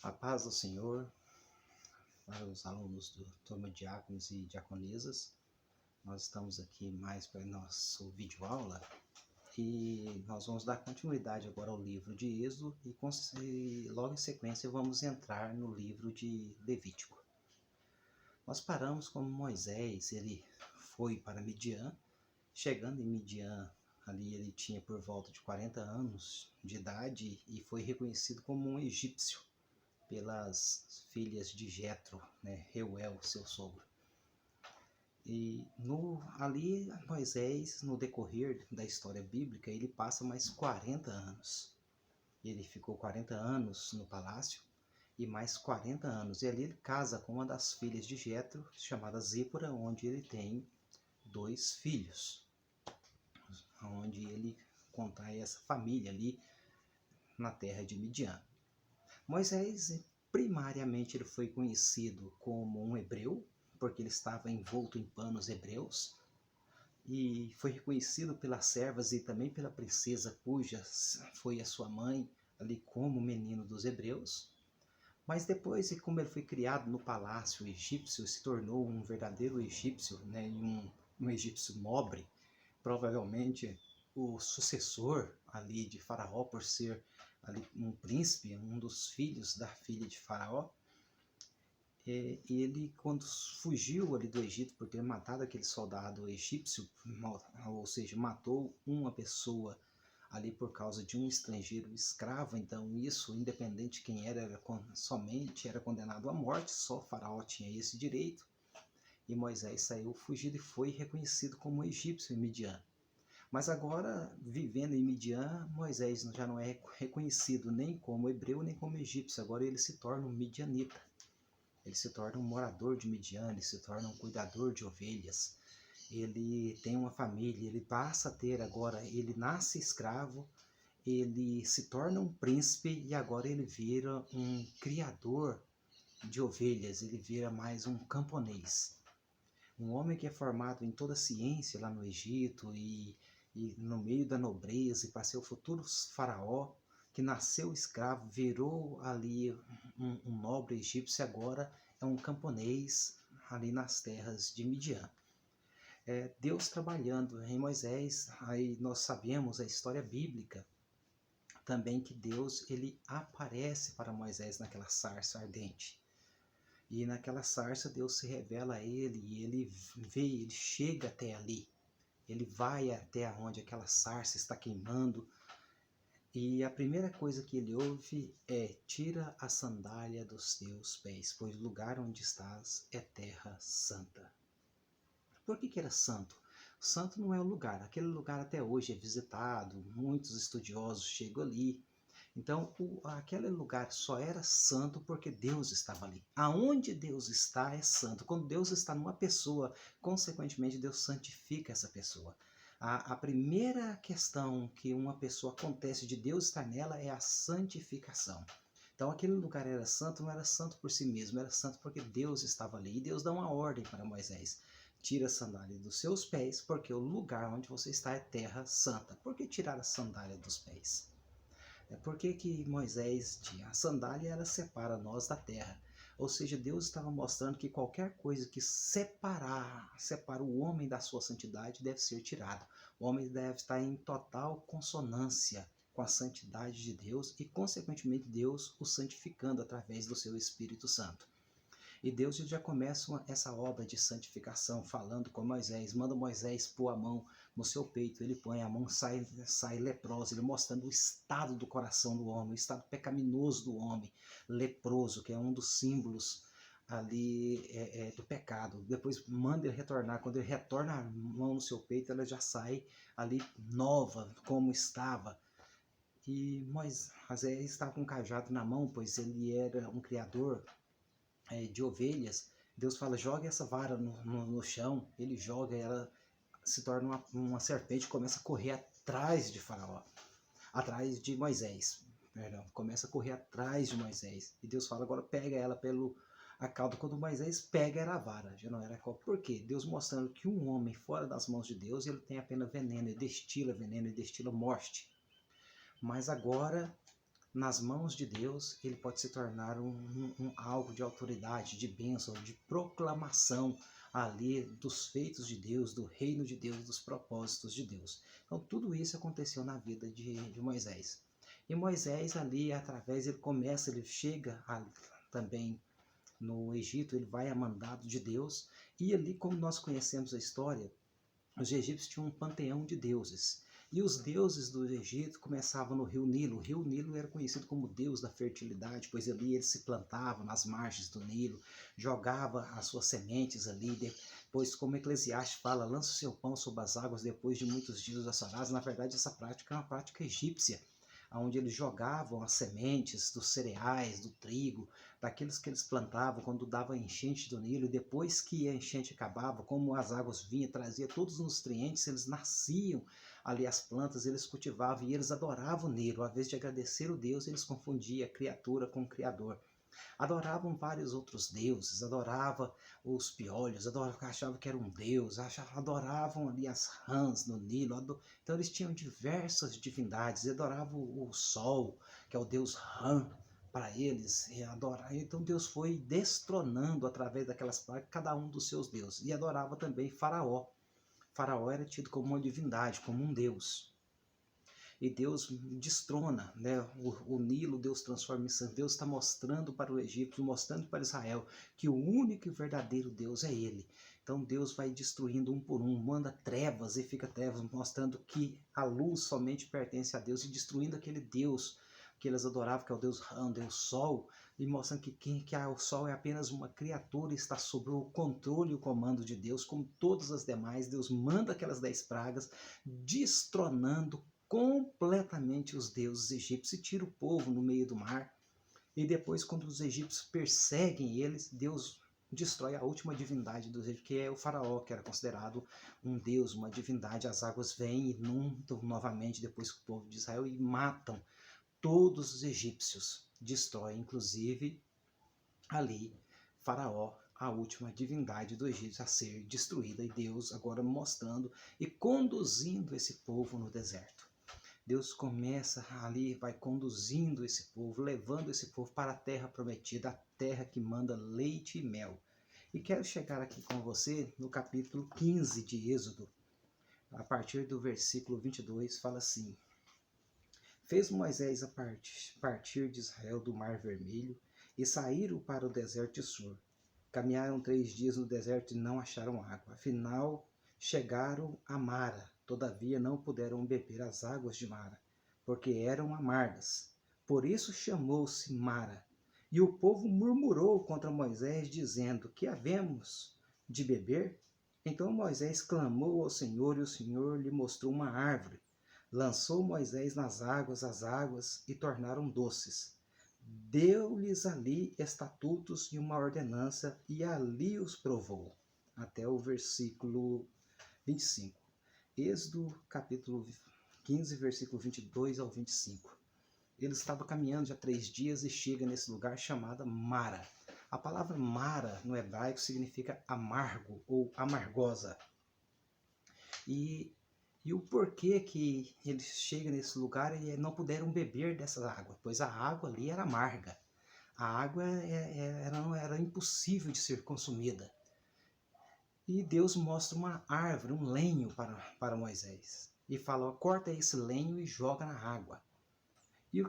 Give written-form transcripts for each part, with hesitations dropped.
A paz do Senhor, para os alunos do Turma de Diáconos e Diaconisas. Nós estamos aqui mais para nosso vídeo aula e nós vamos dar continuidade agora ao livro de Êxodo e logo em sequência vamos entrar no livro de Levítico. Nós paramos como Moisés, ele foi para Midian. Chegando em Midian, ali ele tinha por volta de 40 anos de idade e foi reconhecido como um egípcio pelas filhas de Jetro, Reuel, seu sogro. E ali Moisés, no decorrer da história bíblica, ele passa mais 40 anos. Ele ficou 40 anos no palácio e mais 40 anos. E ali ele casa com uma das filhas de Jetro, chamada Zípora, onde ele tem 2 filhos. Onde ele contrai essa família ali na terra de Midian. Moisés, primariamente, ele foi conhecido como um hebreu, porque ele estava envolto em panos hebreus, e foi reconhecido pelas servas e também pela princesa, cuja foi a sua mãe, ali como menino dos hebreus. Mas depois, como ele foi criado no palácio egípcio, se tornou um verdadeiro egípcio, um egípcio nobre, provavelmente o sucessor ali de Faraó, por ser ali um príncipe, um dos filhos da filha de Faraó. Ele, quando fugiu ali do Egito por ter matado aquele soldado egípcio, ou seja, matou uma pessoa ali por causa de um estrangeiro escravo, então isso, independente de quem somente era condenado à morte, só Faraó tinha esse direito. E Moisés saiu fugido e foi reconhecido como egípcio em Midian. Mas agora, vivendo em Midian, Moisés já não é reconhecido nem como hebreu nem como egípcio. Agora ele se torna um midianita. Ele se torna um morador de Midian, ele se torna um cuidador de ovelhas. Ele tem uma família, ele passa a ter agora, ele nasce escravo, ele se torna um príncipe e agora ele vira um criador de ovelhas, ele vira mais um camponês. Um homem que é formado em toda a ciência lá no Egito e no meio da nobreza e para ser o futuro faraó, que nasceu escravo, virou ali um nobre egípcio, agora é um camponês ali nas terras de Midian. Deus trabalhando em Moisés, aí nós sabemos a história bíblica também que Deus ele aparece para Moisés naquela sarça ardente. E naquela sarça Deus se revela a ele e ele ele chega até ali. Ele vai até onde aquela sarça está queimando e a primeira coisa que ele ouve é: tira a sandália dos teus pés, pois o lugar onde estás é terra santa. Por que era santo? Santo não é o lugar, aquele lugar até hoje é visitado, muitos estudiosos chegam ali. Então, aquele lugar só era santo porque Deus estava ali. Aonde Deus está é santo. Quando Deus está numa pessoa, consequentemente, Deus santifica essa pessoa. A primeira questão que uma pessoa acontece de Deus estar nela é a santificação. Então, aquele lugar era santo, não era santo por si mesmo, era santo porque Deus estava ali. E Deus dá uma ordem para Moisés: tira a sandália dos seus pés, porque o lugar onde você está é terra santa. Por que tirar a sandália dos pés? Por que Moisés tinha? A sandália, ela separa nós da terra. Ou seja, Deus estava mostrando que qualquer coisa que separa o homem da sua santidade deve ser tirado. O homem deve estar em total consonância com a santidade de Deus e, consequentemente, Deus o santificando através do seu Espírito Santo. E Deus já começa essa obra de santificação, falando com Moisés, manda Moisés pôr a mão no seu peito, ele põe a mão, sai leprosa, ele mostrando o estado do coração do homem, o estado pecaminoso do homem, leproso, que é um dos símbolos ali do pecado. Depois manda ele retornar, quando ele retorna a mão no seu peito, ela já sai ali nova, como estava. E Moisés estava com um cajado na mão, pois ele era um criador de ovelhas. Deus fala: joga essa vara no chão. Ele joga, ela se torna uma serpente e começa a correr atrás de Faraó, atrás de Moisés, perdão, começa a correr atrás de Moisés. E Deus fala: agora pega ela a cauda. Quando Moisés pega, era a vara, já não era a cauda. Por quê? Deus mostrando que um homem fora das mãos de Deus, ele tem apenas veneno, ele destila morte. Mas agora, nas mãos de Deus, ele pode se tornar algo de autoridade, de bênção, de proclamação ali dos feitos de Deus, do reino de Deus, dos propósitos de Deus. Então tudo isso aconteceu na vida de Moisés. E Moisés ali, ele chega também no Egito, ele vai a mandado de Deus, e ali, como nós conhecemos a história, os egípcios tinham um panteão de deuses. E os deuses do Egito começavam no rio Nilo. O rio Nilo era conhecido como deus da fertilidade, pois ali eles se plantavam nas margens do Nilo, jogava as suas sementes ali, depois, como Eclesiastes fala, lança o seu pão sobre as águas, depois de muitos dias as assarás. Na verdade, essa prática é uma prática egípcia, onde eles jogavam as sementes dos cereais, do trigo, daqueles que eles plantavam quando dava enchente do Nilo, e depois que a enchente acabava, como as águas vinham, trazia todos os nutrientes, eles nasciam ali as plantas, eles cultivavam e eles adoravam o Nilo. Ao invés de agradecer o Deus, eles confundiam a criatura com o Criador. Adoravam vários outros deuses, adoravam os piolhos, achavam que era um deus, adoravam ali as rãs no Nilo, então eles tinham diversas divindades, adoravam o sol, que é o deus Rã, para eles, então Deus foi destronando através daquelas pragas cada um dos seus deuses, e adorava também Faraó. Faraó era tido como uma divindade, como um deus. E Deus destrona, né? O Nilo Deus transforma em sangue. Deus está mostrando para o Egito, mostrando para Israel que o único e verdadeiro Deus é Ele. Então Deus vai destruindo um por um, manda trevas e fica trevas, mostrando que a luz somente pertence a Deus, e destruindo aquele Deus que eles adoravam, que é o Deus Rã, Deus Sol, e mostrando que o Sol é apenas uma criatura, está sob o controle e o comando de Deus, como todas as demais. Deus manda aquelas 10 pragas, destronando completamente os deuses egípcios, e tira o povo no meio do mar. E depois, quando os egípcios perseguem eles, Deus destrói a última divindade dos egípcios, que é o faraó, que era considerado um deus, uma divindade. As águas vêm e inundam novamente depois que o povo de Israel, e matam todos os egípcios, destrói inclusive ali faraó, a última divindade do Egito a ser destruída, e Deus agora mostrando e conduzindo esse povo no deserto. Deus começa ali, vai conduzindo esse povo, levando esse povo para a terra prometida, a terra que manda leite e mel. E quero chegar aqui com você no capítulo 15 de Êxodo, a partir do versículo 22, fala assim: Fez Moisés a partir de Israel do Mar Vermelho, e saíram para o deserto de Sur. Caminharam 3 dias no deserto e não acharam água. Afinal, chegaram a Mara. Todavia não puderam beber as águas de Mara, porque eram amargas. Por isso chamou-se Mara. E o povo murmurou contra Moisés, dizendo: Que havemos de beber? Então Moisés clamou ao Senhor, e o Senhor lhe mostrou uma árvore. Lançou Moisés nas águas as águas, e tornaram doces. Deu-lhes ali estatutos e uma ordenança, e ali os provou. Até o versículo 25. Êxodo capítulo 15, versículo 22 ao 25. Eles estavam caminhando já 3 dias e chega nesse lugar chamado Mara. A palavra Mara no hebraico significa amargo ou amargosa. E o porquê que eles chegam nesse lugar e não puderam beber dessa água? Pois a água ali era amarga. A água era impossível de ser consumida. E Deus mostra uma árvore, um lenho para Moisés. E fala: corta esse lenho e joga na água. E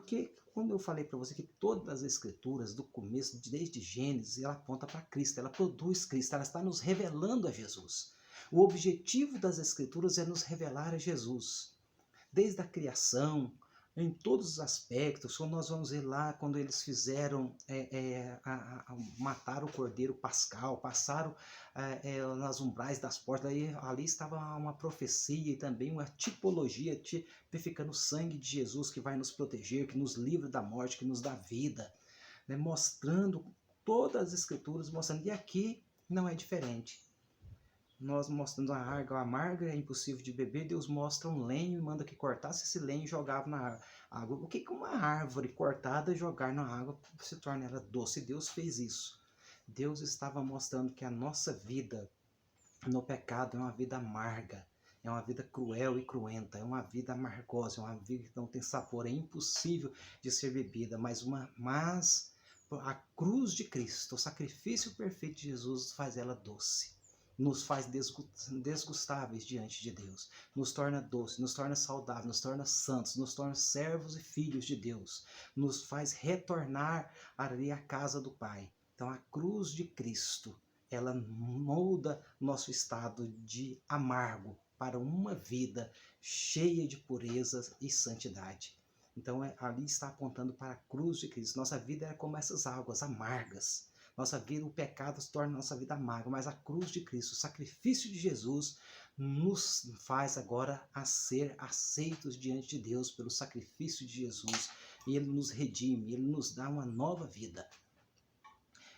quando eu falei para você que todas as escrituras, do começo, desde Gênesis, ela aponta para Cristo, ela produz Cristo, ela está nos revelando a Jesus. O objetivo das escrituras é nos revelar a Jesus. Desde a criação, em todos os aspectos, quando nós vamos ver lá, quando eles fizeram, matar o cordeiro pascal, passaram nas umbrais das portas, ali estava uma profecia e também uma tipologia, tipificando o sangue de Jesus, que vai nos proteger, que nos livra da morte, que nos dá vida, né? Mostrando todas as escrituras, mostrando, e aqui não é diferente. Nós mostrando a água amarga, é impossível de beber, Deus mostra um lenho e manda que cortasse esse lenho e jogava na água. O que uma árvore cortada jogar na água se torna ela doce? Deus fez isso. Deus estava mostrando que a nossa vida no pecado é uma vida amarga, É uma vida cruel e cruenta, é uma vida amargosa, é uma vida que não tem sabor, é impossível de ser bebida, mas a cruz de Cristo, o sacrifício perfeito de Jesus faz ela doce, nos faz desgustáveis diante de Deus, nos torna doce, nos torna saudáveis, nos torna santos, nos torna servos e filhos de Deus, nos faz retornar ali à casa do Pai. Então a cruz de Cristo, ela molda nosso estado de amargo para uma vida cheia de pureza e santidade. Então ali está apontando para a cruz de Cristo. Nossa vida é como essas águas amargas. Nossa vida, o pecado se torna nossa vida amarga, mas a cruz de Cristo, o sacrifício de Jesus, nos faz agora a ser aceitos diante de Deus pelo sacrifício de Jesus. E Ele nos redime, Ele nos dá uma nova vida.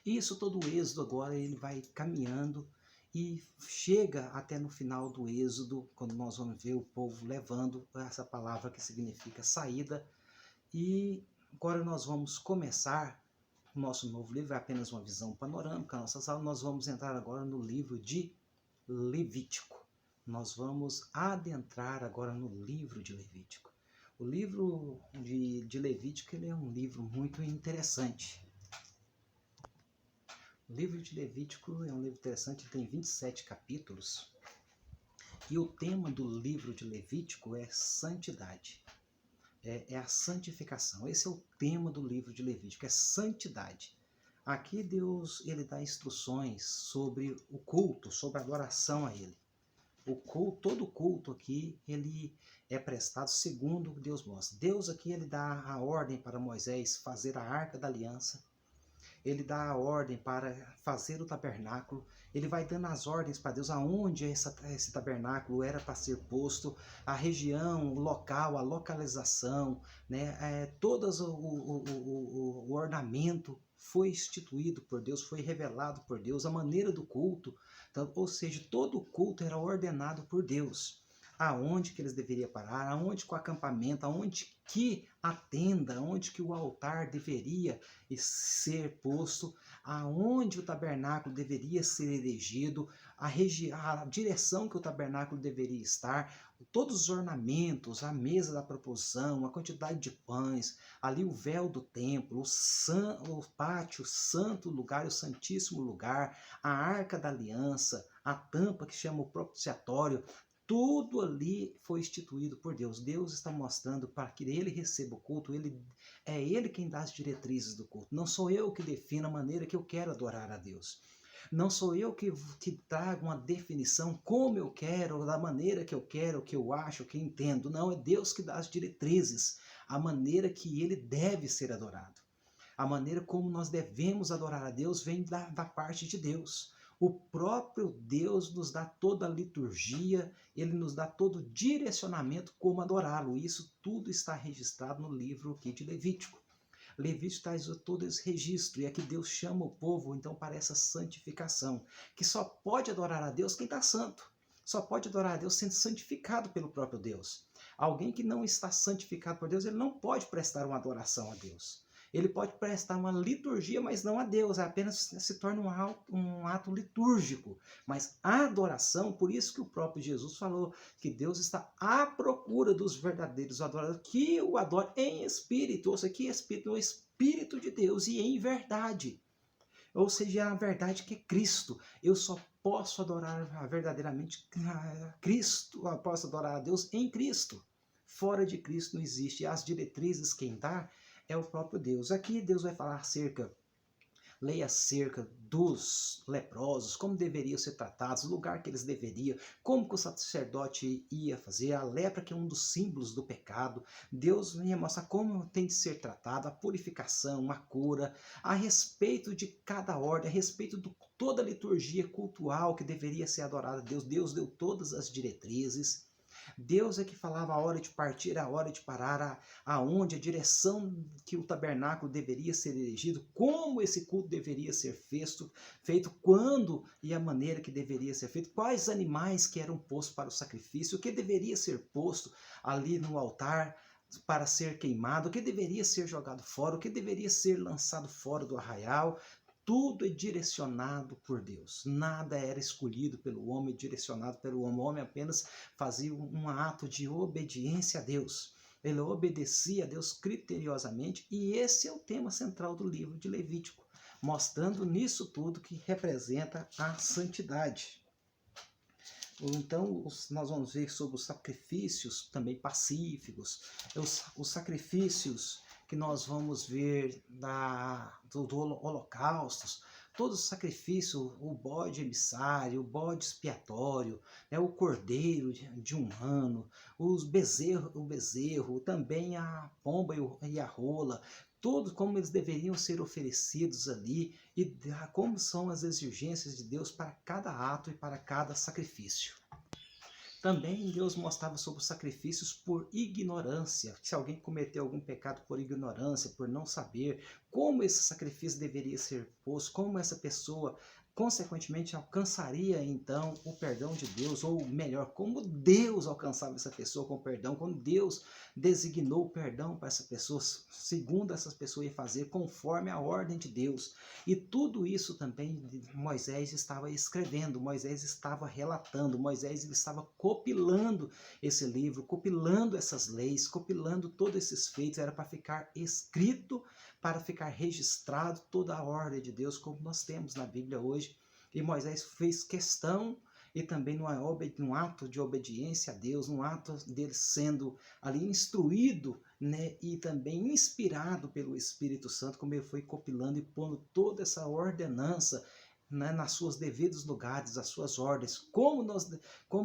E isso todo o êxodo agora ele vai caminhando e chega até no final do êxodo, quando nós vamos ver o povo levando essa palavra que significa saída. E agora nós vamos começar o nosso novo livro, é apenas uma visão panorâmica, a nossa sala. Nós vamos entrar agora no livro de Levítico. Nós vamos adentrar agora no livro de Levítico. O livro de Levítico ele é um livro muito interessante. O livro de Levítico é um livro interessante, tem 27 capítulos. E o tema do livro de Levítico é santidade. É a santificação. Esse é o tema do livro de Levítico, é santidade. Aqui Deus ele dá instruções sobre o culto, sobre a adoração a Ele. O culto, todo culto aqui, ele é prestado segundo o que Deus mostra. Deus aqui ele dá a ordem para Moisés fazer a Arca da Aliança. Ele dá a ordem para fazer o tabernáculo, ele vai dando as ordens para Deus aonde esse tabernáculo era para ser posto, a região, o local, a localização, né? Todo o ornamento foi instituído por Deus, foi revelado por Deus, a maneira do culto, então, ou seja, todo o culto era ordenado por Deus. Aonde que eles deveriam parar, aonde que o acampamento, aonde que a tenda, aonde que o altar deveria ser posto, aonde o tabernáculo deveria ser erigido, a direção que o tabernáculo deveria estar, todos os ornamentos, a mesa da proposição, a quantidade de pães, ali o véu do templo, o pátio, o santo lugar, o santíssimo lugar, a arca da aliança, a tampa que chama o propiciatório. Tudo ali foi instituído por Deus. Deus está mostrando para que ele receba o culto. É ele quem dá as diretrizes do culto. Não sou eu que defino a maneira que eu quero adorar a Deus. Não sou eu que trago uma definição como eu quero, da maneira que eu quero, que eu acho, que entendo. Não, é Deus que dá as diretrizes, a maneira que ele deve ser adorado. A maneira como nós devemos adorar a Deus vem da parte de Deus. O próprio Deus nos dá toda a liturgia, ele nos dá todo o direcionamento como adorá-lo. Isso tudo está registrado no livro aqui de Levítico. Levítico traz todo esse registro, e aqui Deus chama o povo então para essa santificação, que só pode adorar a Deus quem está santo. Só pode adorar a Deus sendo santificado pelo próprio Deus. Alguém que não está santificado por Deus, ele não pode prestar uma adoração a Deus. Ele pode prestar uma liturgia, mas não a Deus, apenas se torna um ato litúrgico. Mas a adoração, por isso que o próprio Jesus falou que Deus está à procura dos verdadeiros adoradores, que o adorem em espírito, ou seja, que espírito, no espírito de Deus e em verdade. Ou seja, a verdade que é Cristo. Eu só posso adorar verdadeiramente a Cristo, eu posso adorar a Deus em Cristo. Fora de Cristo não existe. E as diretrizes quem dá é o próprio Deus. Aqui Deus vai falar leia acerca dos leprosos, como deveriam ser tratados, o lugar que eles deveriam, como que o sacerdote ia fazer, a lepra que é um dos símbolos do pecado. Deus ia mostrar como tem de ser tratado, a purificação, a cura, a respeito de cada ordem, a respeito de toda a liturgia cultual que deveria ser adorada a Deus. Deus deu todas as diretrizes. Deus é que falava a hora de partir, a hora de parar, aonde, a direção que o tabernáculo deveria ser erigido, como esse culto deveria ser feito, quando e a maneira que deveria ser feito, quais animais que eram postos para o sacrifício, o que deveria ser posto ali no altar para ser queimado, o que deveria ser jogado fora, o que deveria ser lançado fora do arraial. tudo é direcionado por Deus. Nada era escolhido pelo homem, direcionado pelo homem. O homem apenas fazia um ato de obediência a Deus. Ele obedecia a Deus criteriosamente, e esse é o tema central do livro de Levítico, mostrando nisso tudo que representa a santidade. Então, nós vamos ver sobre os sacrifícios também pacíficos, os sacrifícios que nós vamos ver do holocaustos, todos os sacrifícios, o bode emissário, o bode expiatório, o cordeiro de um ano, o bezerro, também a pomba e a rola, tudo como eles deveriam ser oferecidos ali e como são as exigências de Deus para cada ato e para cada sacrifício. Também Deus mostrava sobre os sacrifícios por ignorância. Se alguém cometeu algum pecado por ignorância, por não saber como esse sacrifício deveria ser posto, como essa pessoa consequentemente alcançaria então o perdão de Deus, ou melhor, como Deus alcançava essa pessoa com o perdão, quando Deus designou o perdão para essa pessoa, segundo essa pessoa ia fazer, conforme a ordem de Deus. E tudo isso também Moisés estava escrevendo, Moisés estava relatando, Moisés ele estava compilando esse livro, compilando essas leis, compilando todos esses feitos, era para ficar escrito, para ficar registrado toda a ordem de Deus, como nós temos na Bíblia hoje. E Moisés fez questão, e também num ato de obediência a Deus, num ato dele sendo ali instruído, né, e também inspirado pelo Espírito Santo, como ele foi compilando e pondo toda essa ordenança, né, nas seus devidos lugares, as suas ordens, como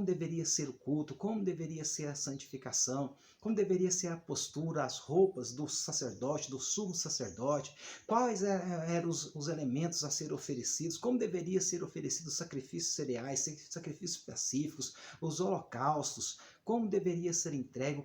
deveria ser o culto, como deveria ser a santificação, como deveria ser a postura, as roupas do sacerdote, do sumo sacerdote, quais eram os elementos a ser oferecidos, como deveria ser oferecidos sacrifícios cereais, sacrifícios pacíficos, os holocaustos, como deveria ser entregue,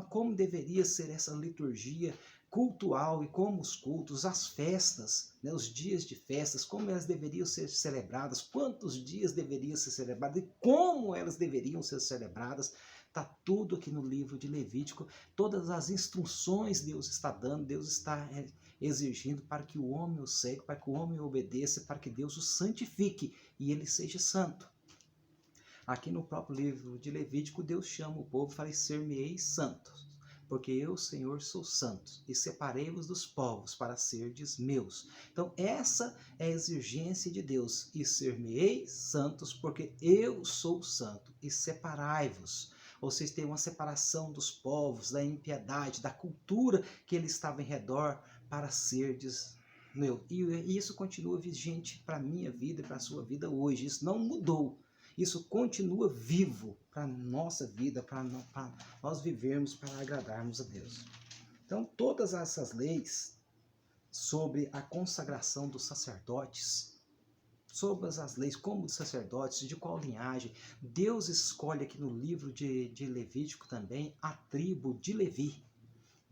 como deveria ser essa liturgia cultual e como os cultos, as festas, né, os dias de festas, como elas deveriam ser celebradas, quantos dias deveriam ser celebradas e como elas deveriam ser celebradas. Está tudo aqui no livro de Levítico, todas as instruções Deus está dando, Deus está exigindo para que o homem o segue, para que o homem o obedeça, para que Deus o santifique e ele seja santo. Aqui no próprio livro de Levítico, Deus chama o povo e fala: ser-me-eis santos, porque eu, Senhor, sou santo, e separei-vos dos povos para serdes meus. Então, essa é a exigência de Deus, e ser-me-eis santos, porque eu sou santo, e separai-vos. Ou seja, tem uma separação dos povos, da impiedade, da cultura que ele estava em redor, para serdes meu. E isso continua vigente para a minha vida e para a sua vida hoje, isso não mudou. Isso continua vivo para a nossa vida, para nós vivermos, para agradarmos a Deus. Então, todas essas leis sobre a consagração dos sacerdotes, sobre as leis como dos sacerdotes, de qual linhagem, Deus escolhe aqui no livro de Levítico também a tribo de Levi.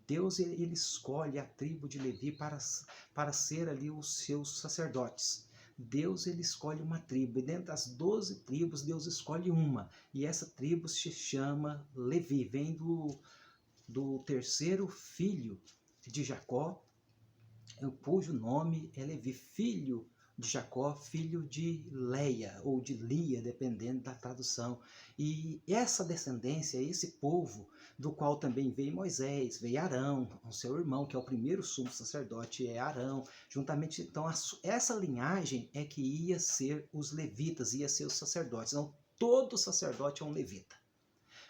Deus ele escolhe a tribo de Levi para ser ali os seus sacerdotes. Deus ele escolhe uma tribo, e dentro das 12 tribos Deus escolhe uma, e essa tribo se chama Levi, vem do terceiro filho de Jacó, cujo nome é Levi, filho de Jacó, filho de Leia, ou de Lia, dependendo da tradução. E essa descendência, esse povo, do qual também veio Moisés, veio Arão, o seu irmão, que é o primeiro sumo sacerdote, é Arão, juntamente, então essa linhagem é que ia ser os levitas, ia ser os sacerdotes. Então, todo sacerdote é um levita.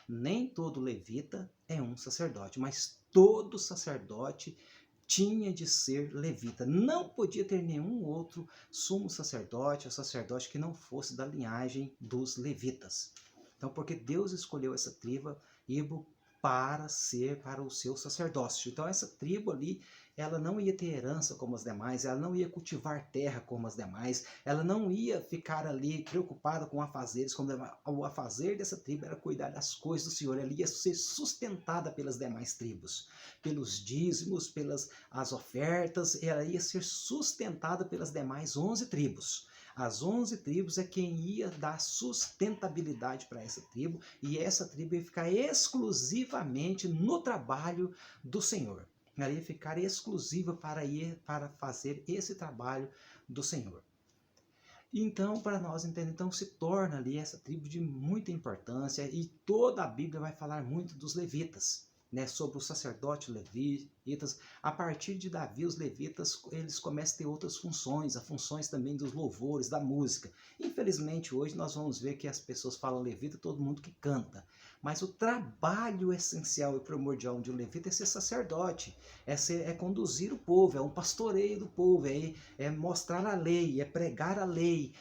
Nem todo levita é um sacerdote, mas todo sacerdote tinha de ser levita. Não podia ter nenhum outro sumo sacerdote ou sacerdote que não fosse da linhagem dos levitas. Então, porque Deus escolheu essa tribo para o seu sacerdócio. Então, essa tribo ali, ela não ia ter herança como as demais, ela não ia cultivar terra como as demais, ela não ia ficar ali preocupada com afazeres, como o afazer dessa tribo era cuidar das coisas do Senhor, ela ia ser sustentada pelas demais tribos, pelos dízimos, pelas as ofertas, ela ia ser sustentada pelas demais 11 tribos. As 11 tribos é quem ia dar sustentabilidade para essa tribo, e essa tribo ia ficar exclusivamente no trabalho do Senhor. ali ficar exclusiva para ir para fazer esse trabalho do Senhor. Então, para nós entender, então se torna ali essa tribo de muita importância, e toda a Bíblia vai falar muito dos levitas, né, sobre os sacerdotes levitas. A partir de Davi, os levitas eles começam a ter outras funções, as funções também dos louvores, da música. Infelizmente, hoje nós vamos ver que as pessoas falam levita, todo mundo que canta. Mas o trabalho essencial e primordial de um levita é ser sacerdote, é conduzir o povo, é um pastoreio do povo, é mostrar a lei, é pregar a lei,